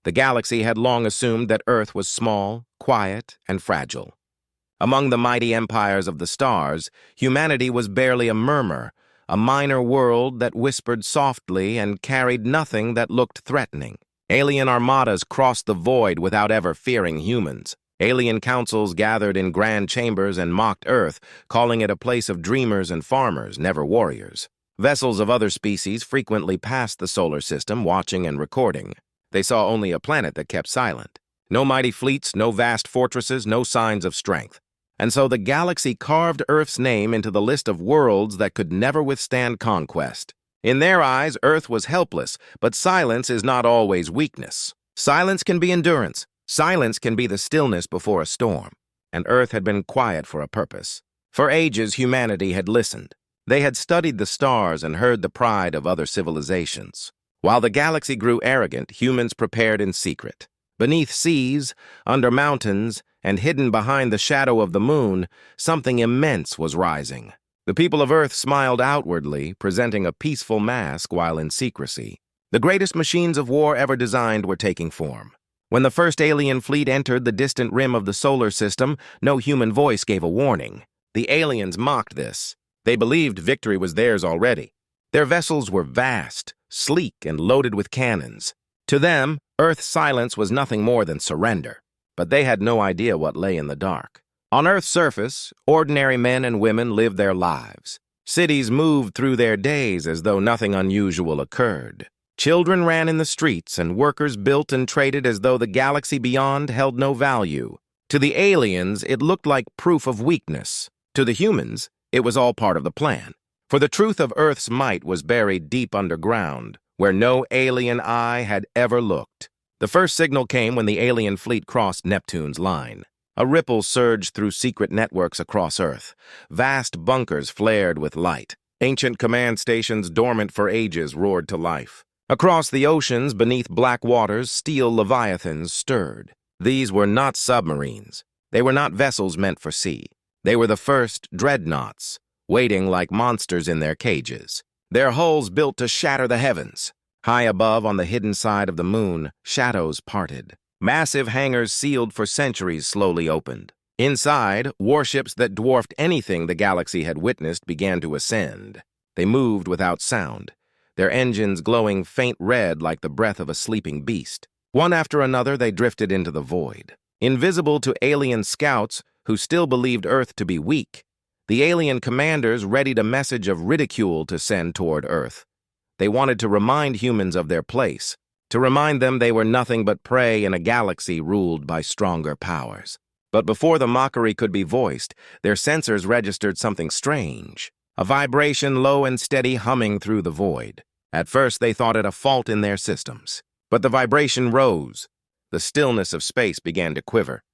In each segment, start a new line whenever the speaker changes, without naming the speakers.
The galaxy had long assumed that Earth was small, quiet, and fragile. Among the mighty empires of the stars, humanity was barely a murmur, a minor world that whispered softly and carried nothing that looked threatening. Alien armadas crossed the void without ever fearing humans. Alien councils gathered in grand chambers and mocked Earth, calling it a place of dreamers and farmers, never warriors. Vessels of other species frequently passed the solar system, watching and recording. They saw only a planet that kept silent. No mighty fleets, no vast fortresses, no signs of strength. And so the galaxy carved Earth's name into the list of worlds that could never withstand conquest. In their eyes, Earth was helpless, but silence is not always weakness. Silence can be endurance. Silence can be the stillness before a storm. And Earth had been quiet for a purpose. For ages, humanity had listened. They had studied the stars and heard the pride of other civilizations. While the galaxy grew arrogant, humans prepared in secret. Beneath seas, under mountains, and hidden behind the shadow of the moon, something immense was rising. The people of Earth smiled outwardly, presenting a peaceful mask while in secrecy. The greatest machines of war ever designed were taking form. When the first alien fleet entered the distant rim of the solar system, no human voice gave a warning. The aliens mocked this. They believed victory was theirs already. Their vessels were vast, sleek, and loaded with cannons. To them, Earth's silence was nothing more than surrender. But they had no idea what lay in the dark. On Earth's surface, ordinary men and women lived their lives. Cities moved through their days as though nothing unusual occurred. Children ran in the streets, and workers built and traded as though the galaxy beyond held no value. To the aliens, it looked like proof of weakness. To the humans, it was all part of the plan. For the truth of Earth's might was buried deep underground, where no alien eye had ever looked. The first signal came when the alien fleet crossed Neptune's line. A ripple surged through secret networks across Earth. Vast bunkers flared with light. Ancient command stations dormant for ages roared to life. Across the oceans, beneath black waters, steel leviathans stirred. These were not submarines. They were not vessels meant for sea. They were the first Dreadnoughts, waiting like monsters in their cages. Their hulls built to shatter the heavens. High above, on the hidden side of the moon, shadows parted. Massive hangars sealed for centuries slowly opened. Inside, warships that dwarfed anything the galaxy had witnessed began to ascend. They moved without sound, their engines glowing faint red like the breath of a sleeping beast. One after another, they drifted into the void. Invisible to alien scouts who still believed Earth to be weak, the alien commanders readied a message of ridicule to send toward Earth. They wanted to remind humans of their place, to remind them they were nothing but prey in a galaxy ruled by stronger powers. But before the mockery could be voiced, their sensors registered something strange, a vibration low and steady humming through the void. At first they thought it a fault in their systems, but the vibration rose. The stillness of space began to quiver.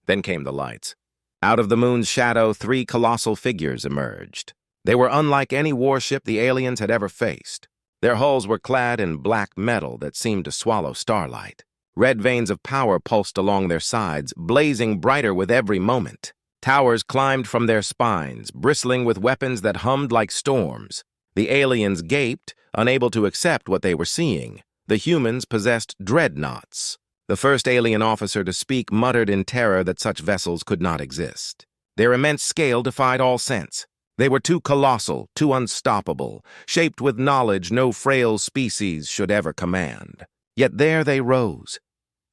Then came the lights. Out of the moon's shadow, 3 colossal figures emerged. They were unlike any warship the aliens had ever faced. Their hulls were clad in black metal that seemed to swallow starlight. Red veins of power pulsed along their sides, blazing brighter with every moment. Towers climbed from their spines, bristling with weapons that hummed like storms. The aliens gaped, unable to accept what they were seeing. The humans possessed Dreadnoughts. The first alien officer to speak muttered in terror that such vessels could not exist. Their immense scale defied all sense. They were too colossal, too unstoppable, shaped with knowledge no frail species should ever command. Yet there they rose,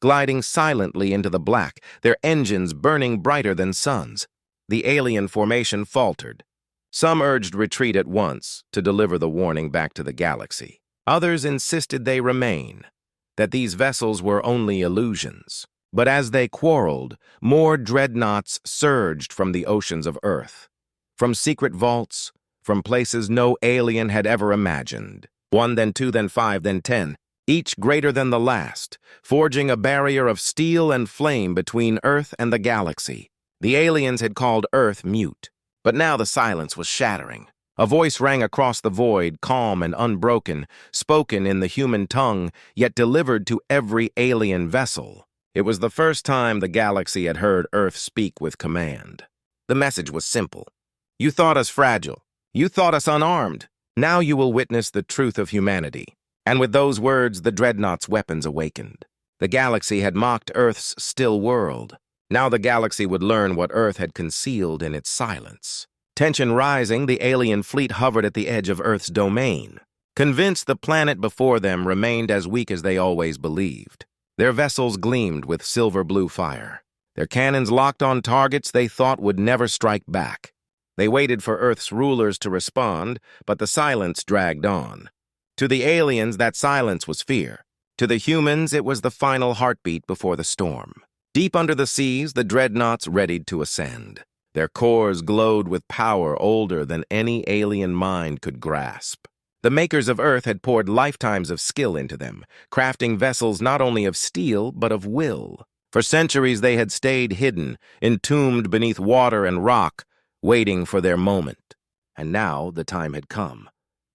gliding silently into the black, their engines burning brighter than suns. The alien formation faltered. Some urged retreat at once to deliver the warning back to the galaxy. Others insisted they remain, that these vessels were only illusions. But as they quarreled, more Dreadnoughts surged from the oceans of Earth. From secret vaults, from places no alien had ever imagined. 1, then 2, then 5, then 10, each greater than the last, forging a barrier of steel and flame between Earth and the galaxy. The aliens had called Earth mute, but now the silence was shattering. A voice rang across the void, calm and unbroken, spoken in the human tongue, yet delivered to every alien vessel. It was the first time the galaxy had heard Earth speak with command. The message was simple. You thought us fragile. You thought us unarmed. Now you will witness the truth of humanity. And with those words, the Dreadnoughts' weapons awakened. The galaxy had mocked Earth's still world. Now the galaxy would learn what Earth had concealed in its silence. Tension rising, the alien fleet hovered at the edge of Earth's domain. Convinced the planet before them remained as weak as they always believed. Their vessels gleamed with silver-blue fire. Their cannons locked on targets they thought would never strike back. They waited for Earth's rulers to respond, but the silence dragged on. To the aliens, that silence was fear. To the humans, it was the final heartbeat before the storm. Deep under the seas, the dreadnoughts readied to ascend. Their cores glowed with power older than any alien mind could grasp. The makers of Earth had poured lifetimes of skill into them, crafting vessels not only of steel, but of will. For centuries they had stayed hidden, entombed beneath water and rock, waiting for their moment. And now the time had come.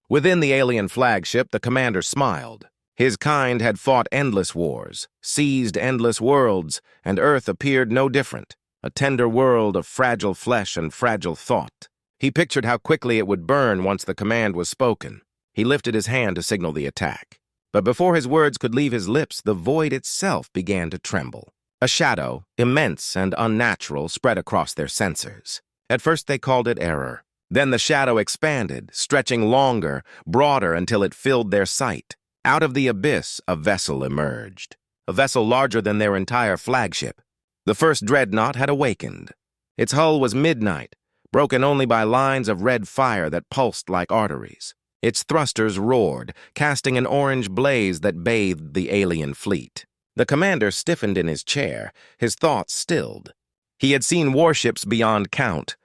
Within the alien flagship, the commander smiled. His kind had fought endless wars, seized endless worlds, and Earth appeared no different, a tender world of fragile flesh and fragile thought. He pictured how quickly it would burn once the command was spoken. He lifted his hand to signal the attack. But before his words could leave his lips, the void itself began to tremble. A shadow, immense and unnatural, spread across their sensors. At first they called it error. Then the shadow expanded, stretching longer, broader until it filled their sight. Out of the abyss, a vessel emerged. A vessel larger than their entire flagship. The first dreadnought had awakened. Its hull was midnight, broken only by lines of red fire that pulsed like arteries. Its thrusters roared, casting an orange blaze that bathed the alien fleet. The commander stiffened in his chair, his thoughts stilled. He had seen warships beyond count.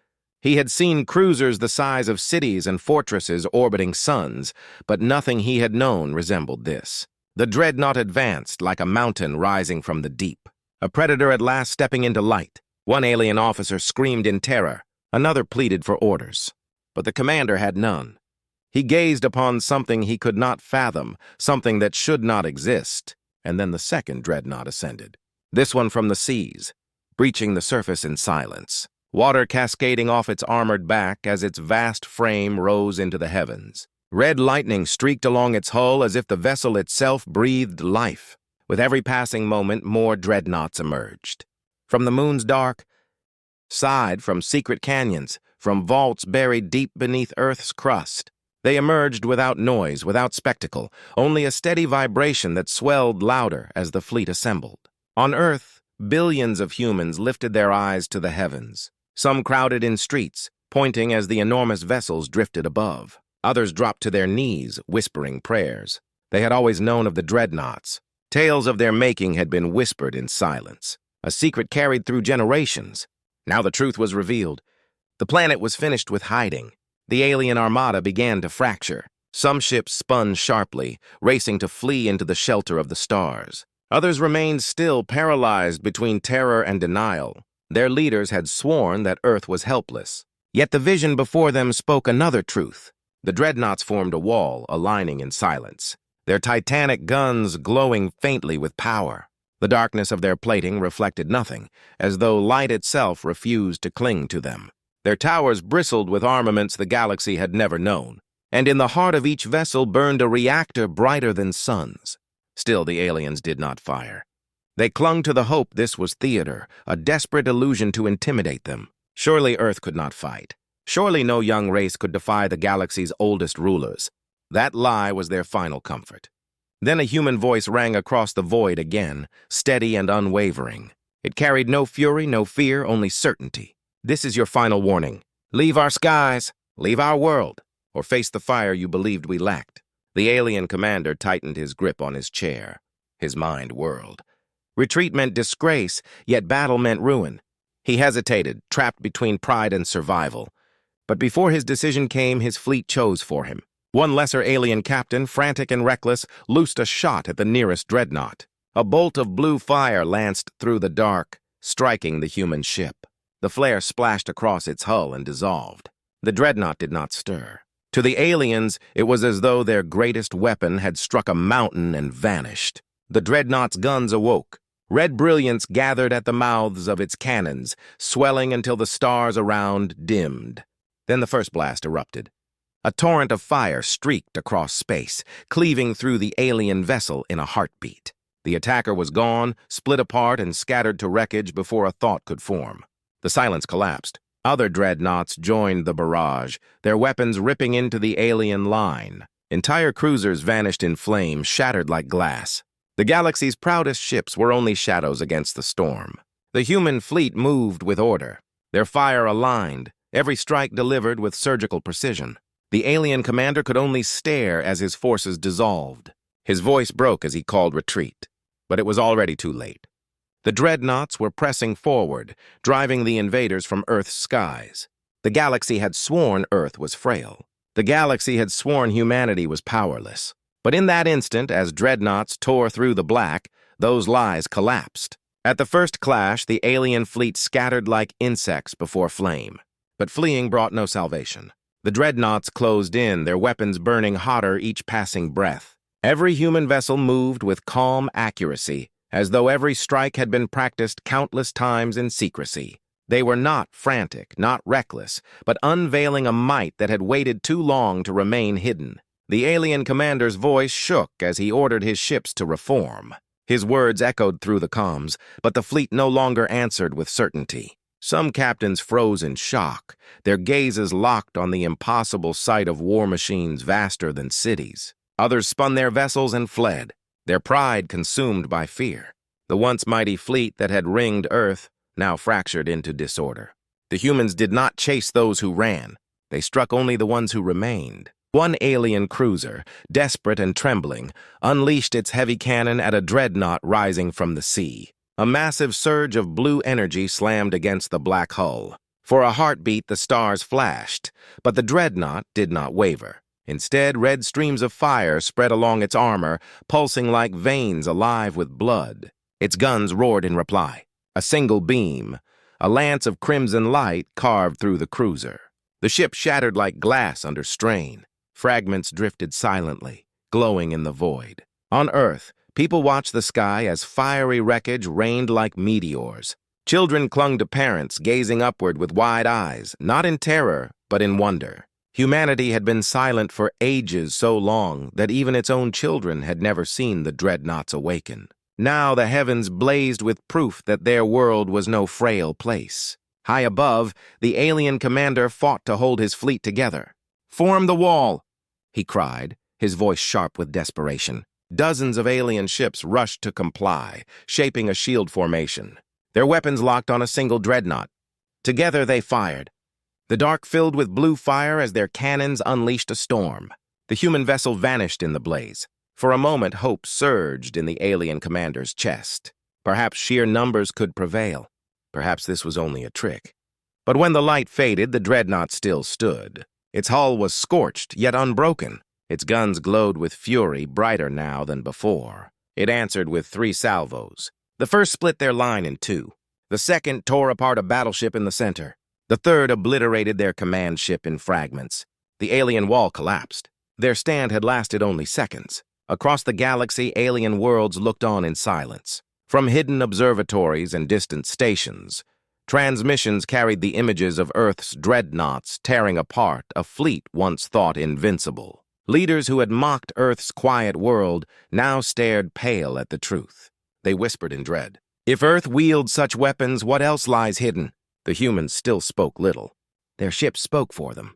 He had seen cruisers the size of cities and fortresses orbiting suns, but nothing he had known resembled this. The dreadnought advanced like a mountain rising from the deep, a predator at last stepping into light. One alien officer screamed in terror, another pleaded for orders. But the commander had none. He gazed upon something he could not fathom, something that should not exist, and then the second dreadnought ascended. This one from the seas, breaching the surface in silence. Water cascading off its armored back as its vast frame rose into the heavens. Red lightning streaked along its hull as if the vessel itself breathed life. With every passing moment, more dreadnoughts emerged. From the moon's dark side, from secret canyons, from vaults buried deep beneath Earth's crust, they emerged without noise, without spectacle, only a steady vibration that swelled louder as the fleet assembled. On Earth, billions of humans lifted their eyes to the heavens. Some crowded in streets, pointing as the enormous vessels drifted above. Others dropped to their knees, whispering prayers. They had always known of the dreadnoughts. Tales of their making had been whispered in silence, a secret carried through generations. Now the truth was revealed. The planet was finished with hiding. The alien armada began to fracture. Some ships spun sharply, racing to flee into the shelter of the stars. Others remained still, paralyzed between terror and denial. Their leaders had sworn that Earth was helpless. Yet the vision before them spoke another truth. The dreadnoughts formed a wall, aligning in silence, their titanic guns glowing faintly with power. The darkness of their plating reflected nothing, as though light itself refused to cling to them. Their towers bristled with armaments the galaxy had never known, and in the heart of each vessel burned a reactor brighter than suns. Still, the aliens did not fire. They clung to the hope this was theater, a desperate illusion to intimidate them. Surely Earth could not fight. Surely no young race could defy the galaxy's oldest rulers. That lie was their final comfort. Then a human voice rang across the void again, steady and unwavering. It carried no fury, no fear, only certainty. This is your final warning. Leave our skies, leave our world, or face the fire you believed we lacked. The alien commander tightened his grip on his chair. His mind whirled. Retreat meant disgrace, yet battle meant ruin. He hesitated, trapped between pride and survival. But before his decision came, his fleet chose for him. One lesser alien captain, frantic and reckless, loosed a shot at the nearest dreadnought. A bolt of blue fire lanced through the dark, striking the human ship. The flare splashed across its hull and dissolved. The dreadnought did not stir. To the aliens, it was as though their greatest weapon had struck a mountain and vanished. The dreadnought's guns awoke. Red brilliance gathered at the mouths of its cannons, swelling until the stars around dimmed. Then the first blast erupted. A torrent of fire streaked across space, cleaving through the alien vessel in a heartbeat. The attacker was gone, split apart, and scattered to wreckage before a thought could form. The silence collapsed. Other dreadnoughts joined the barrage, their weapons ripping into the alien line. Entire cruisers vanished in flames, shattered like glass. The galaxy's proudest ships were only shadows against the storm. The human fleet moved with order, their fire aligned, every strike delivered with surgical precision. The alien commander could only stare as his forces dissolved. His voice broke as he called retreat, but it was already too late. The dreadnoughts were pressing forward, driving the invaders from Earth's skies. The galaxy had sworn Earth was frail. The galaxy had sworn humanity was powerless. But in that instant, as dreadnoughts tore through the black, those lies collapsed. At the first clash, the alien fleet scattered like insects before flame. But fleeing brought no salvation. The dreadnoughts closed in, their weapons burning hotter each passing breath. Every human vessel moved with calm accuracy, as though every strike had been practiced countless times in secrecy. They were not frantic, not reckless, but unveiling a might that had waited too long to remain hidden. The alien commander's voice shook as he ordered his ships to reform. His words echoed through the comms, but the fleet no longer answered with certainty. Some captains froze in shock, their gazes locked on the impossible sight of war machines vaster than cities. Others spun their vessels and fled, their pride consumed by fear. The once mighty fleet that had ringed Earth now fractured into disorder. The humans did not chase those who ran. They struck only the ones who remained. One alien cruiser, desperate and trembling, unleashed its heavy cannon at a dreadnought rising from the sea. A massive surge of blue energy slammed against the black hull. For a heartbeat, the stars flashed, but the dreadnought did not waver. Instead, red streams of fire spread along its armor, pulsing like veins alive with blood. Its guns roared in reply. A single beam, a lance of crimson light carved through the cruiser. The ship shattered like glass under strain. Fragments drifted silently, glowing in the void. On Earth, people watched the sky as fiery wreckage rained like meteors. Children clung to parents, gazing upward with wide eyes, not in terror, but in wonder. Humanity had been silent for ages, so long that even its own children had never seen the dreadnoughts awaken. Now the heavens blazed with proof that their world was no frail place. High above, the alien commander fought to hold his fleet together. "Form the wall!" he cried, his voice sharp with desperation. Dozens of alien ships rushed to comply, shaping a shield formation. Their weapons locked on a single dreadnought. Together they fired. The dark filled with blue fire as their cannons unleashed a storm. The human vessel vanished in the blaze. For a moment, hope surged in the alien commander's chest. Perhaps sheer numbers could prevail. Perhaps this was only a trick. But when the light faded, the dreadnought still stood. Its hull was scorched, yet unbroken. Its guns glowed with fury, brighter now than before. It answered with 3 salvos. The first split their line in 2. The second tore apart a battleship in the center. The third obliterated their command ship in fragments. The alien wall collapsed. Their stand had lasted only seconds. Across the galaxy, alien worlds looked on in silence. From hidden observatories and distant stations, transmissions carried the images of Earth's dreadnoughts tearing apart a fleet once thought invincible. Leaders who had mocked Earth's quiet world now stared pale at the truth. They whispered in dread. If Earth wields such weapons, what else lies hidden? The humans still spoke little. Their ships spoke for them.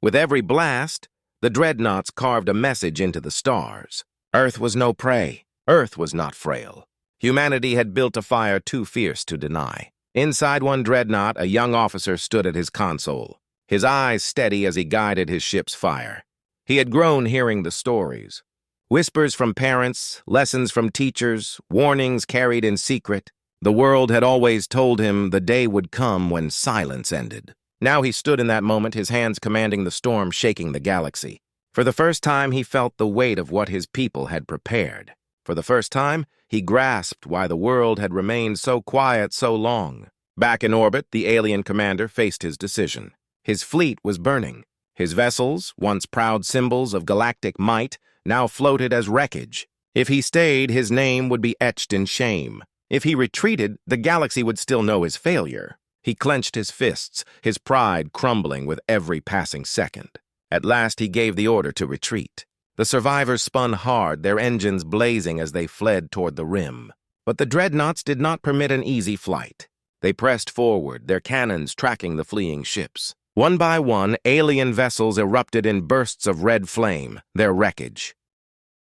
With every blast, the dreadnoughts carved a message into the stars. Earth was no prey. Earth was not frail. Humanity had built a fire too fierce to deny. Inside one dreadnought, a young officer stood at his console, his eyes steady as he guided his ship's fire. He had grown hearing the stories. Whispers from parents, lessons from teachers, warnings carried in secret. The world had always told him the day would come when silence ended. Now he stood in that moment, his hands commanding the storm shaking the galaxy. For the first time, he felt the weight of what his people had prepared. For the first time, he grasped why the world had remained so quiet so long. Back in orbit, the alien commander faced his decision. His fleet was burning. His vessels, once proud symbols of galactic might, now floated as wreckage. If he stayed, his name would be etched in shame. If he retreated, the galaxy would still know his failure. He clenched his fists, his pride crumbling with every passing second. At last, he gave the order to retreat. The survivors spun hard, their engines blazing as they fled toward the rim. But the Dreadnoughts did not permit an easy flight. They pressed forward, their cannons tracking the fleeing ships. One by one, alien vessels erupted in bursts of red flame, their wreckage.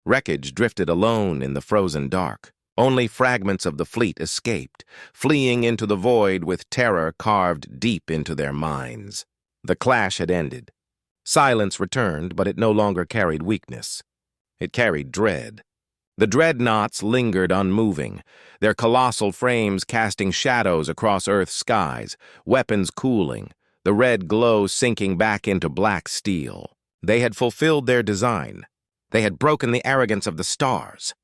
Wreckage drifted alone in the frozen dark. Only fragments of the fleet escaped, fleeing into the void with terror carved deep into their minds. The clash had ended. Silence returned, but it no longer carried weakness. It carried dread. The Dreadnoughts lingered unmoving, their colossal frames casting shadows across Earth's skies, weapons cooling, the red glow sinking back into black steel. They had fulfilled their design. They had broken the arrogance of the stars.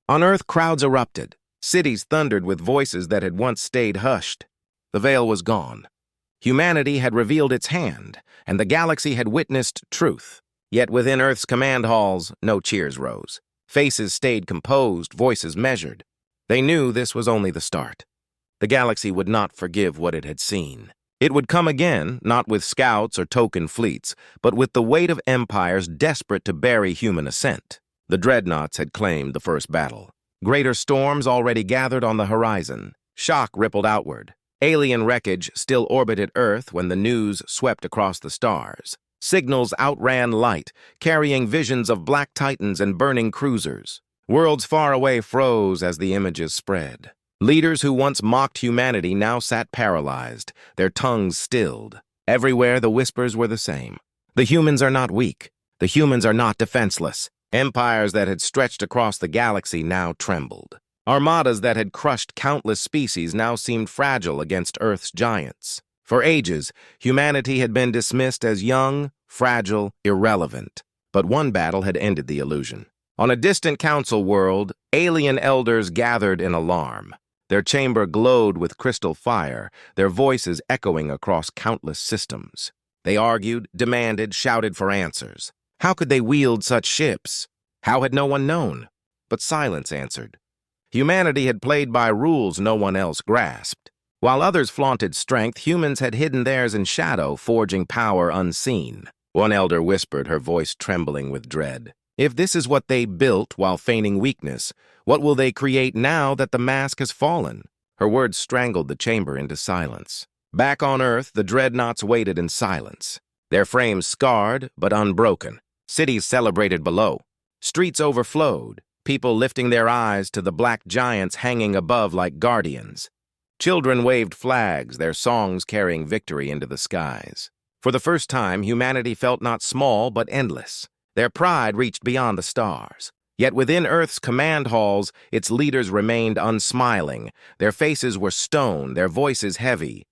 On Earth, crowds erupted. Cities thundered with voices that had once stayed hushed. The veil was gone. Humanity had revealed its hand, and the galaxy had witnessed truth. Yet within Earth's command halls, no cheers rose. Faces stayed composed, voices measured. They knew this was only the start. The galaxy would not forgive what it had seen. It would come again, not with scouts or token fleets, but with the weight of empires desperate to bury human ascent. The Dreadnoughts had claimed the first battle. Greater storms already gathered on the horizon. Shock rippled outward. Alien wreckage still orbited Earth when the news swept across the stars. Signals outran light, carrying visions of black titans and burning cruisers. Worlds far away froze as the images spread. Leaders who once mocked humanity now sat paralyzed, their tongues stilled. Everywhere the whispers were the same. The humans are not weak. The humans are not defenseless. Empires that had stretched across the galaxy now trembled. Armadas that had crushed countless species now seemed fragile against Earth's giants. For ages, humanity had been dismissed as young, fragile, irrelevant. But one battle had ended the illusion. On a distant council world, alien elders gathered in alarm. Their chamber glowed with crystal fire, their voices echoing across countless systems. They argued, demanded, shouted for answers. How could they wield such ships? How had no one known? But silence answered. Humanity had played by rules no one else grasped. While others flaunted strength, humans had hidden theirs in shadow, forging power unseen. One elder whispered, her voice trembling with dread. If this is what they built while feigning weakness, what will they create now that the mask has fallen? Her words strangled the chamber into silence. Back on Earth, the Dreadnoughts waited in silence. Their frames scarred, but unbroken. Cities celebrated below. Streets overflowed, people lifting their eyes to the black giants hanging above like guardians. Children waved flags, their songs carrying victory into the skies. For the first time, humanity felt not small, but endless. Their pride reached beyond the stars. Yet within Earth's command halls, its leaders remained unsmiling. Their faces were stone, their voices heavy.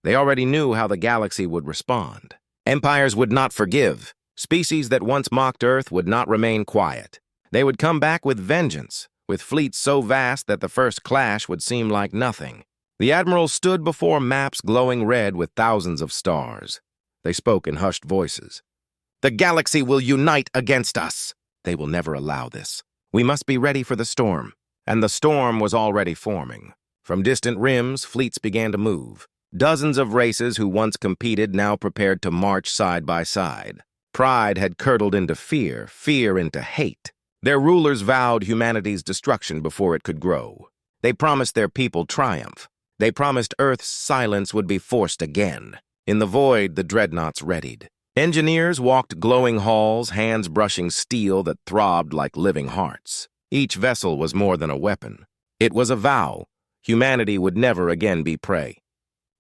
They already knew how the galaxy would respond. Empires would not forgive. Species that once mocked Earth would not remain quiet. They would come back with vengeance, with fleets so vast that the first clash would seem like nothing. The admirals stood before maps glowing red with thousands of stars. They spoke in hushed voices. The galaxy will unite against us. They will never allow this. We must be ready for the storm. And the storm was already forming. From distant rims, fleets began to move. Dozens of races who once competed now prepared to march side by side. Pride had curdled into fear, fear into hate. Their rulers vowed humanity's destruction before it could grow. They promised their people triumph. They promised Earth's silence would be forced again. In the void, the Dreadnoughts readied. Engineers walked glowing halls, hands brushing steel that throbbed like living hearts. Each vessel was more than a weapon. It was a vow. Humanity would never again be prey.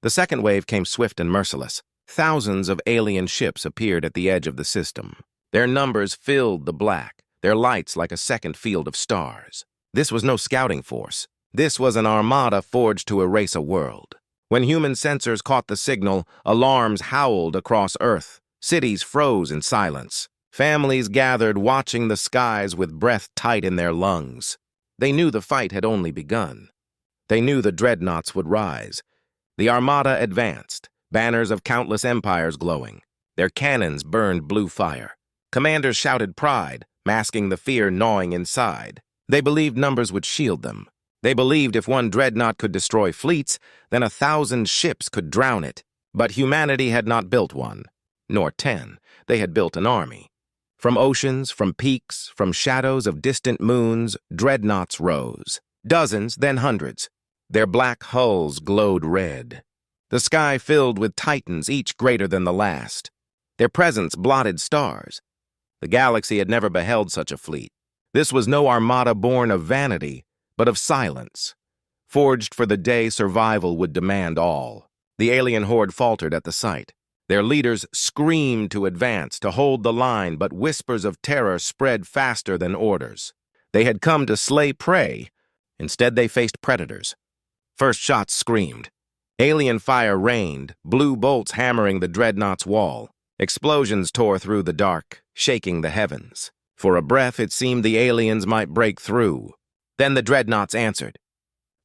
The second wave came swift and merciless. Thousands of alien ships appeared at the edge of the system. Their numbers filled the black, their lights like a second field of stars. This was no scouting force. This was an armada forged to erase a world. When human sensors caught the signal, alarms howled across Earth. Cities froze in silence. Families gathered watching the skies with breath tight in their lungs. They knew the fight had only begun. They knew the Dreadnoughts would rise. The armada advanced, banners of countless empires glowing. Their cannons burned blue fire. Commanders shouted pride, masking the fear gnawing inside. They believed numbers would shield them. They believed if one dreadnought could destroy fleets, then 1,000 ships could drown it. But humanity had not built one, nor 10. They had built an army. From oceans, from peaks, from shadows of distant moons, dreadnoughts rose. Dozens, then hundreds. Their black hulls glowed red. The sky filled with titans, each greater than the last. Their presence blotted stars. The galaxy had never beheld such a fleet. This was no armada born of vanity, but of silence. Forged for the day survival would demand all. The alien horde faltered at the sight. Their leaders screamed to advance, to hold the line, but whispers of terror spread faster than orders. They had come to slay prey. Instead, they faced predators. First shots screamed. Alien fire rained, blue bolts hammering the dreadnought's wall. Explosions tore through the dark, shaking the heavens. For a breath, it seemed the aliens might break through. Then the dreadnoughts answered.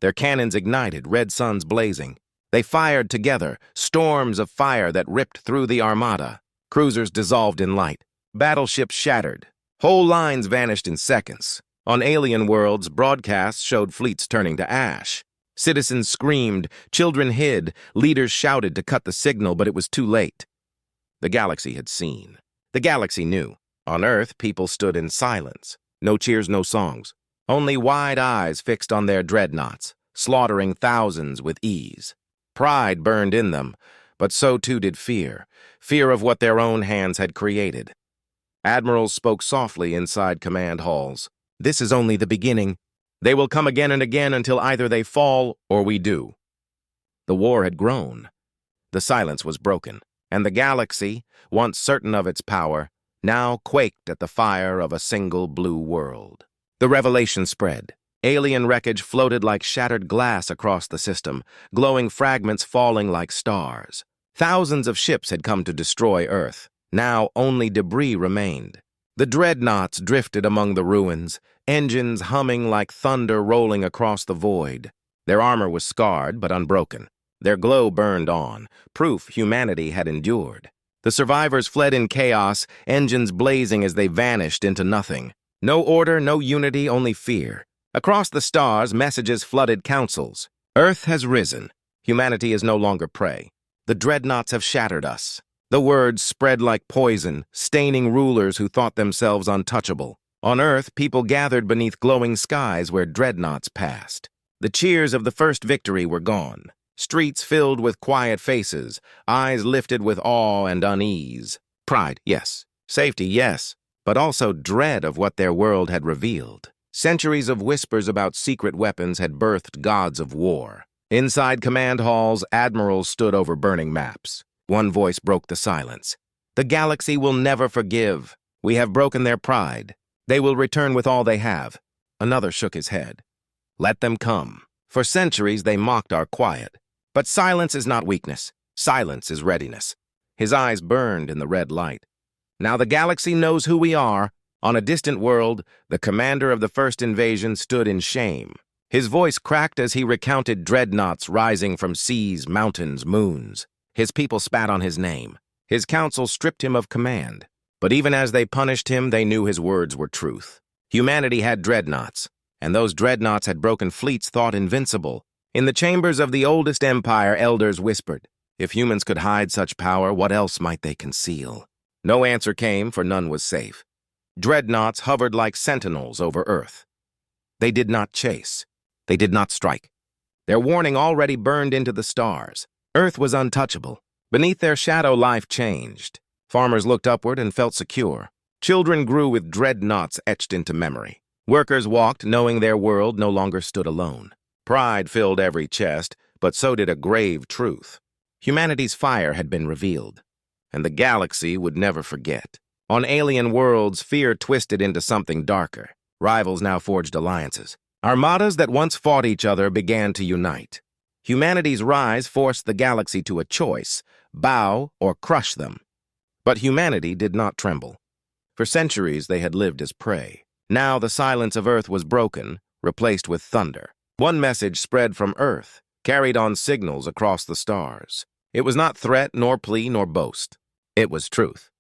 Their cannons ignited, red suns blazing. They fired together, storms of fire that ripped through the armada. Cruisers dissolved in light. Battleships shattered. Whole lines vanished in seconds. On alien worlds, broadcasts showed fleets turning to ash. Citizens screamed, children hid, leaders shouted to cut the signal, but it was too late. The galaxy had seen. The galaxy knew. On Earth, people stood in silence. No cheers, no songs. Only wide eyes fixed on their dreadnoughts, slaughtering thousands with ease. Pride burned in them, but so too did fear. Fear of what their own hands had created. Admirals spoke softly inside command halls. This is only the beginning. They will come again and again until either they fall or we do. The war had grown. The silence was broken, and the galaxy, once certain of its power, now quaked at the fire of a single blue world. The revelation spread. Alien wreckage floated like shattered glass across the system, glowing fragments falling like stars. Thousands of ships had come to destroy Earth. Now only debris remained. The dreadnoughts drifted among the ruins, engines humming like thunder rolling across the void. Their armor was scarred but unbroken. Their glow burned on, proof humanity had endured. The survivors fled in chaos, engines blazing as they vanished into nothing. No order, no unity, only fear. Across the stars, messages flooded councils. Earth has risen. Humanity is no longer prey. The dreadnoughts have shattered us. The words spread like poison, staining rulers who thought themselves untouchable. On Earth, people gathered beneath glowing skies where dreadnoughts passed. The cheers of the first victory were gone. Streets filled with quiet faces, eyes lifted with awe and unease. Pride, yes. Safety, yes. But also dread of what their world had revealed. Centuries of whispers about secret weapons had birthed gods of war. Inside command halls, admirals stood over burning maps. One voice broke the silence. The galaxy will never forgive. We have broken their pride. They will return with all they have. Another shook his head. Let them come. For centuries they mocked our quiet. But silence is not weakness. Silence is readiness. His eyes burned in the red light. Now the galaxy knows who we are. On a distant world, the commander of the first invasion stood in shame. His voice cracked as he recounted dreadnoughts rising from seas, mountains, moons. His people spat on his name. His council stripped him of command. But even as they punished him, they knew his words were truth. Humanity had dreadnoughts, and those dreadnoughts had broken fleets thought invincible. In the chambers of the oldest empire, elders whispered, if humans could hide such power, what else might they conceal? No answer came, for none was safe. Dreadnoughts hovered like sentinels over Earth. They did not chase. They did not strike. Their warning already burned into the stars. Earth was untouchable. Beneath their shadow, life changed. Farmers looked upward and felt secure. Children grew with dreadnoughts etched into memory. Workers walked, knowing their world no longer stood alone. Pride filled every chest, but so did a grave truth. Humanity's fire had been revealed, and the galaxy would never forget. On alien worlds, fear twisted into something darker. Rivals now forged alliances. Armadas that once fought each other began to unite. Humanity's rise forced the galaxy to a choice, bow or crush them. But humanity did not tremble. For centuries they had lived as prey. Now the silence of Earth was broken, replaced with thunder. One message spread from Earth, carried on signals across the stars. It was not threat, nor plea, nor boast. It was truth.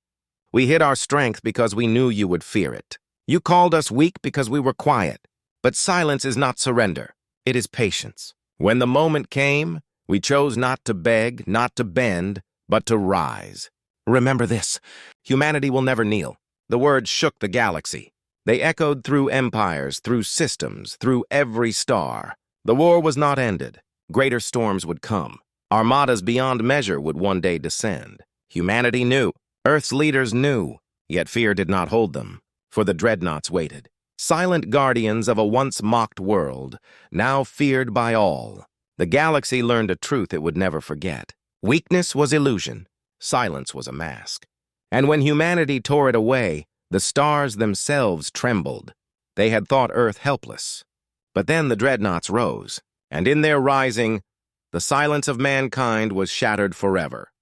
We hid our strength because we knew you would fear it. You called us weak because we were quiet. But silence is not surrender. It is patience. When the moment came, we chose not to beg, not to bend, but to rise. Remember this. Humanity will never kneel. The words shook the galaxy. They echoed through empires, through systems, through every star. The war was not ended. Greater storms would come. Armadas beyond measure would one day descend. Humanity knew. Earth's leaders knew. Yet fear did not hold them, for the Dreadnoughts waited. Silent guardians of a once mocked world, now feared by all. The galaxy learned a truth it would never forget. Weakness was illusion. Silence was a mask. And when humanity tore it away, the stars themselves trembled. They had thought Earth helpless. But then the Dreadnoughts rose, and in their rising, the silence of mankind was shattered forever.